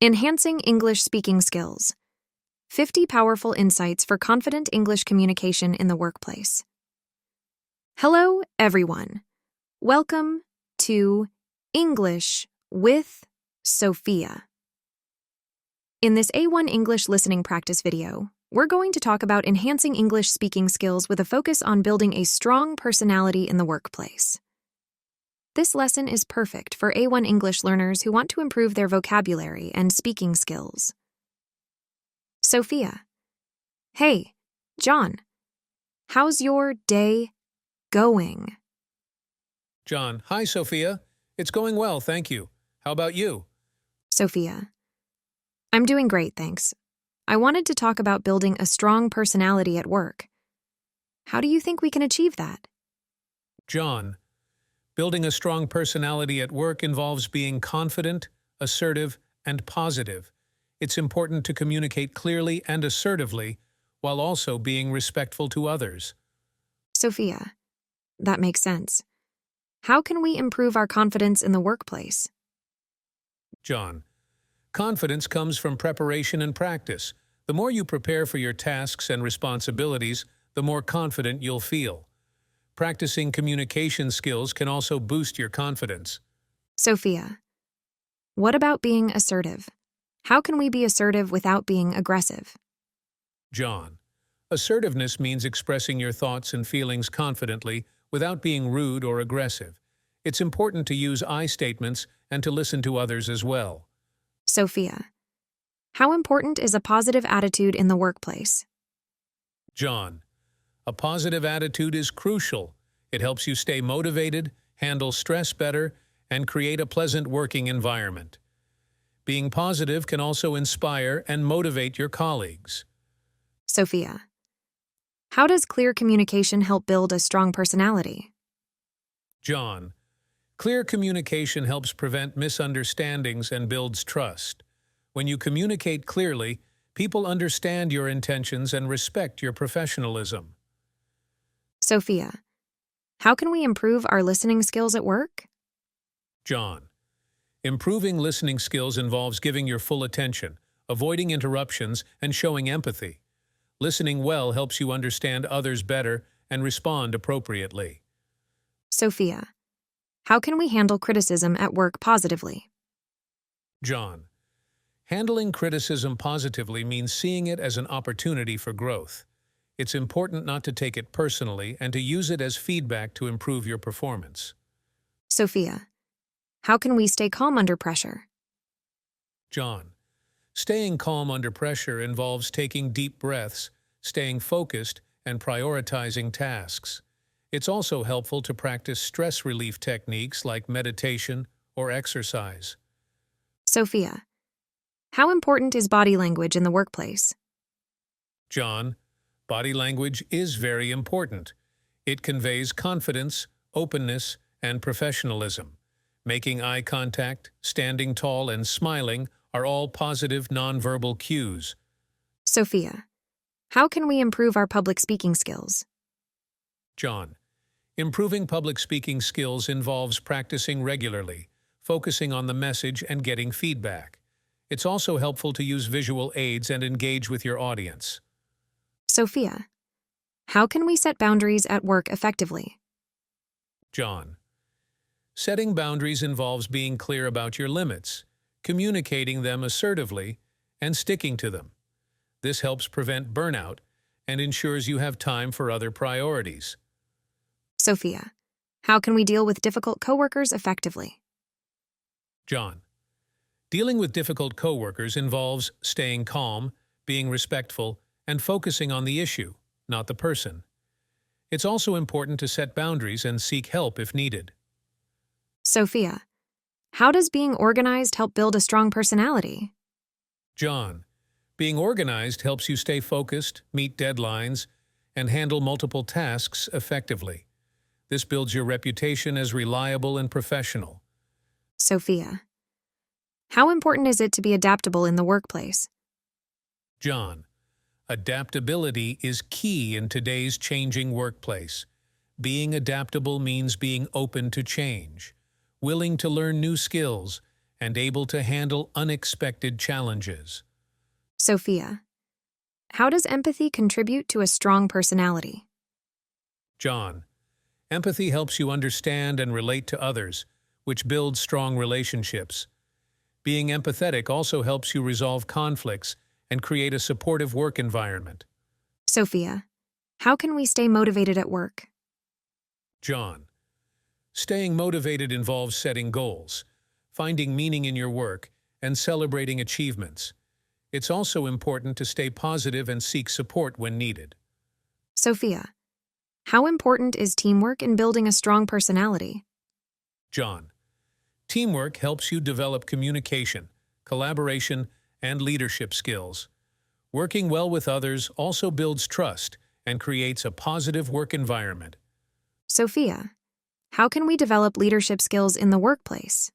Enhancing English Speaking Skills. 50 Powerful Insights for Confident English Communication in the Workplace. Hello, everyone. Welcome to English with Sophia. In this A1 English listening practice video, we're going to talk about enhancing English speaking skills with a focus on building a strong personality in the workplace. This lesson is perfect for A1 English learners who want to improve their vocabulary and speaking skills. Sophia. Hey, John. How's your day going? John. Hi, Sophia. It's going well, thank you. How about you? Sophia. I'm doing great, thanks. I wanted to talk about building a strong personality at work. How do you think we can achieve that? John. Building a strong personality at work involves being confident, assertive, and positive. It's important to communicate clearly and assertively while also being respectful to others. Sophia. That makes sense. How can we improve our confidence in the workplace? John. Confidence comes from preparation and practice. The more you prepare for your tasks and responsibilities, the more confident you'll feel. Practicing communication skills can also boost your confidence. Sophia. What about being assertive? How can we be assertive without being aggressive? John. Assertiveness means expressing your thoughts and feelings confidently without being rude or aggressive. It's important to use I statements and to listen to others as well. Sophia. How important is a positive attitude in the workplace? John. A positive attitude is crucial. It helps you stay motivated, handle stress better, and create a pleasant working environment. Being positive can also inspire and motivate your colleagues. Sophia. How does clear communication help build a strong personality? John. Clear communication helps prevent misunderstandings and builds trust. When you communicate clearly, people understand your intentions and respect your professionalism. Sophia. How can we improve our listening skills at work? John. Improving listening skills involves giving your full attention, avoiding interruptions, and showing empathy. Listening well helps you understand others better and respond appropriately. Sophia. How can we handle criticism at work positively? John. Handling criticism positively means seeing it as an opportunity for growth. It's important not to take it personally and to use it as feedback to improve your performance. Sophia. How can we stay calm under pressure? John. Staying calm under pressure involves taking deep breaths, staying focused, and prioritizing tasks. It's also helpful to practice stress relief techniques like meditation or exercise. Sophia. How important is body language in the workplace? John. Body language is very important. It conveys confidence, openness, and professionalism. Making eye contact, standing tall, and smiling are all positive nonverbal cues. Sophia. How can we improve our public speaking skills? John. Improving public speaking skills involves practicing regularly, focusing on the message, and getting feedback. It's also helpful to use visual aids and engage with your audience. Sophia. How can we set boundaries at work effectively? John. Setting boundaries involves being clear about your limits, communicating them assertively, and sticking to them. This helps prevent burnout and ensures you have time for other priorities. Sophia. How can we deal with difficult coworkers effectively? John. Dealing with difficult coworkers involves staying calm, being respectful, and focusing on the issue, not the person. It's also important to set boundaries and seek help if needed. Sophia. How does being organized help build a strong personality? John. Being organized helps you stay focused, meet deadlines, and handle multiple tasks effectively. This builds your reputation as reliable and professional. Sophia. How important is it to be adaptable in the workplace? John. Adaptability is key in today's changing workplace. Being adaptable means being open to change, willing to learn new skills, and able to handle unexpected challenges. Sophia. How does empathy contribute to a strong personality? John. Empathy helps you understand and relate to others, which builds strong relationships. Being empathetic also helps you resolve conflicts and create a supportive work environment. Sophia. How can we stay motivated at work? John. Staying motivated involves setting goals, finding meaning in your work, and celebrating achievements. It's also important to stay positive and seek support when needed. Sophia. How important is teamwork in building a strong personality? John. Teamwork helps you develop communication, collaboration, and leadership skills. Working well with others also builds trust and creates a positive work environment. Sophia. How can we develop leadership skills in the workplace?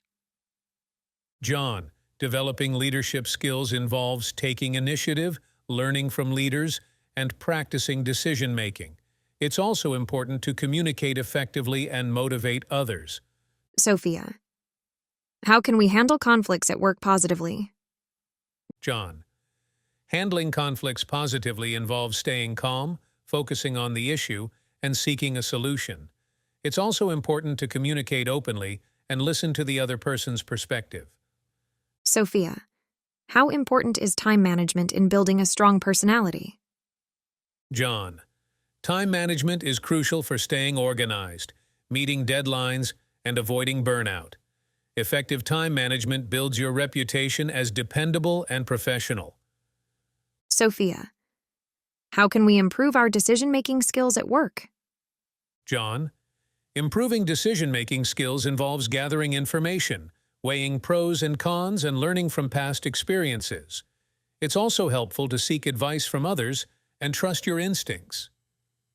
John. Developing leadership skills involves taking initiative, learning from leaders, and practicing decision-making. It's also important to communicate effectively and motivate others. Sophia. How can we handle conflicts at work positively? John. Handling conflicts positively involves staying calm, focusing on the issue, and seeking a solution. It's also important to communicate openly and listen to the other person's perspective. Sophia. How important is time management in building a strong personality? John. Time management is crucial for staying organized, meeting deadlines, and avoiding burnout. Effective time management builds your reputation as dependable and professional. Sophia. How can we improve our decision-making skills at work? John. Improving decision-making skills involves gathering information, weighing pros and cons, and learning from past experiences. It's also helpful to seek advice from others and trust your instincts.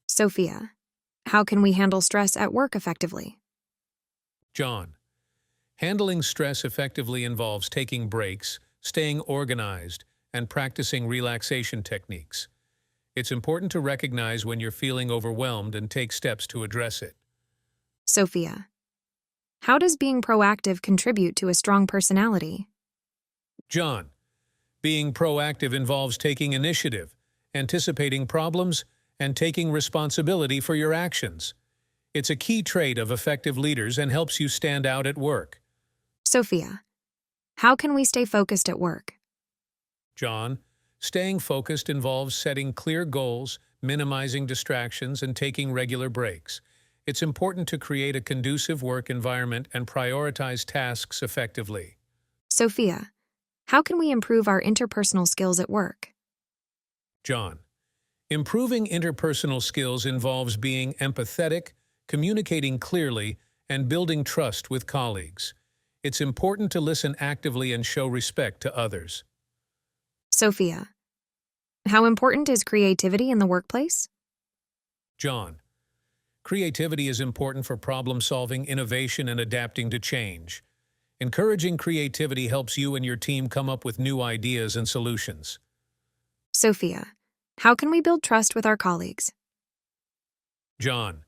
Sophia. How can we handle stress at work effectively? John. Handling stress effectively involves taking breaks, staying organized, and practicing relaxation techniques. It's important to recognize when you're feeling overwhelmed and take steps to address it. Sophia. How does being proactive contribute to a strong personality? John. Being proactive involves taking initiative, anticipating problems, and taking responsibility for your actions. It's a key trait of effective leaders and helps you stand out at work. Sophia. How can we stay focused at work? John. Staying focused involves setting clear goals, minimizing distractions, and taking regular breaks. It's important to create a conducive work environment and prioritize tasks effectively. Sophia. How can we improve our interpersonal skills at work? John. Improving interpersonal skills involves being empathetic, communicating clearly, and building trust with colleagues. It's important to listen actively and show respect to others. Sophia. How important is creativity in the workplace? John. Creativity is important for problem-solving, innovation, and adapting to change. Encouraging creativity helps you and your team come up with new ideas and solutions. Sophia. How can we build trust with our colleagues? John.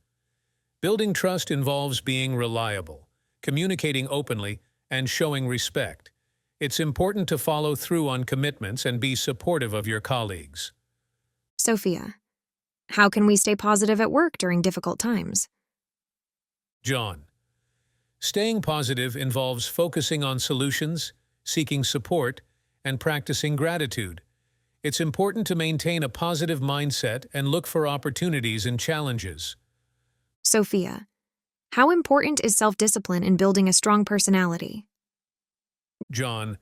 Building trust involves being reliable, communicating openly, and showing respect. It's important to follow through on commitments and be supportive of your colleagues. Sophia. How can we stay positive at work during difficult times? John. Staying positive involves focusing on solutions, seeking support, and practicing gratitude. It's important to maintain a positive mindset and look for opportunities and challenges. Sophia. How important is self-discipline in building a strong personality? John.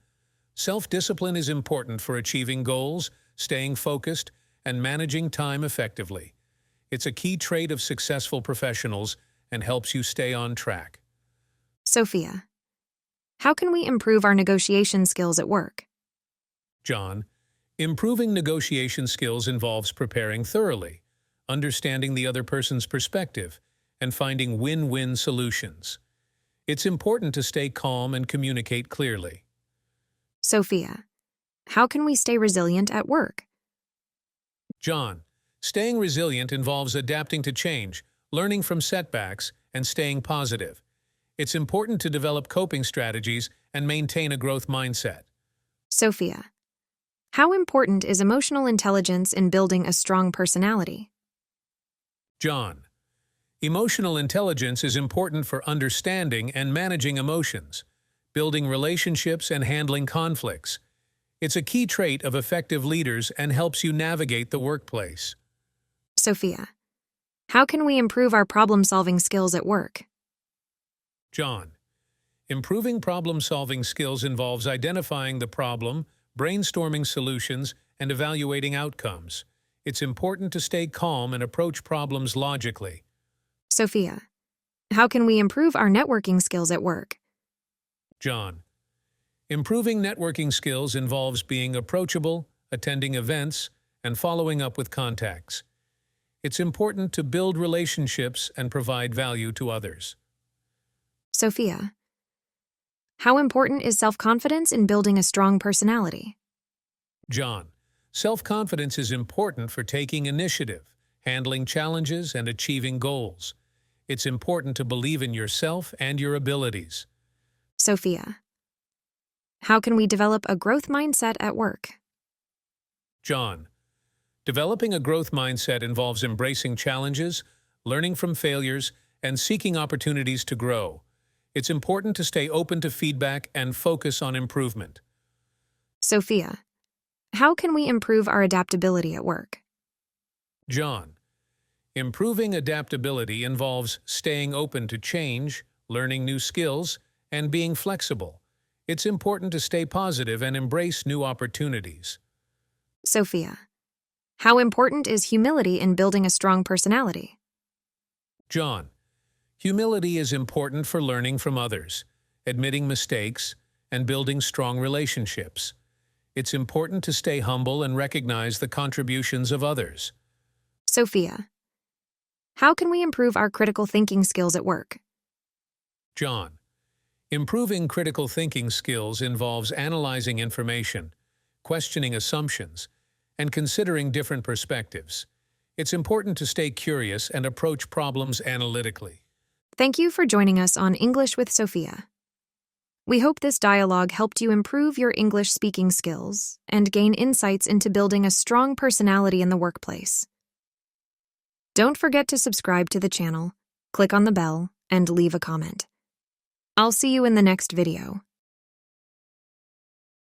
Self-discipline is important for achieving goals, staying focused, and managing time effectively. It's a key trait of successful professionals and helps you stay on track. Sophia. How can we improve our negotiation skills at work? John. Improving negotiation skills involves preparing thoroughly, understanding the other person's perspective, and finding win-win solutions. It's important to stay calm and communicate clearly. Sophia. How can we stay resilient at work? John. Staying resilient involves adapting to change, learning from setbacks, and staying positive. It's important to develop coping strategies and maintain a growth mindset. Sophia, how important is emotional intelligence in building a strong personality? John, emotional intelligence is important for understanding and managing emotions, building relationships and handling conflicts. It's a key trait of effective leaders and helps you navigate the workplace. Sophia, how can we improve our problem-solving skills at work? John, improving problem-solving skills involves identifying the problem, brainstorming solutions, and evaluating outcomes. It's important to stay calm and approach problems logically. Sophia, how can we improve our networking skills at work? John, improving networking skills involves being approachable, attending events, and following up with contacts. It's important to build relationships and provide value to others. Sophia, how important is self-confidence in building a strong personality? John, self-confidence is important for taking initiative, handling challenges, and achieving goals. It's important to believe in yourself and your abilities. Sophia, how can we develop a growth mindset at work? John, developing a growth mindset involves embracing challenges, learning from failures, and seeking opportunities to grow. It's important to stay open to feedback and focus on improvement. Sophia, how can we improve our adaptability at work? John, improving adaptability involves staying open to change, learning new skills, and being flexible. It's important to stay positive and embrace new opportunities. Sophia, how important is humility in building a strong personality? John, humility is important for learning from others, admitting mistakes, and building strong relationships. It's important to stay humble and recognize the contributions of others. Sophia, how can we improve our critical thinking skills at work? John, improving critical thinking skills involves analyzing information, questioning assumptions, and considering different perspectives. It's important to stay curious and approach problems analytically. Thank you for joining us on English with Sophia. We hope this dialogue helped you improve your English speaking skills and gain insights into building a strong personality in the workplace. Don't forget to subscribe to the channel, click on the bell, and leave a comment. I'll see you in the next video.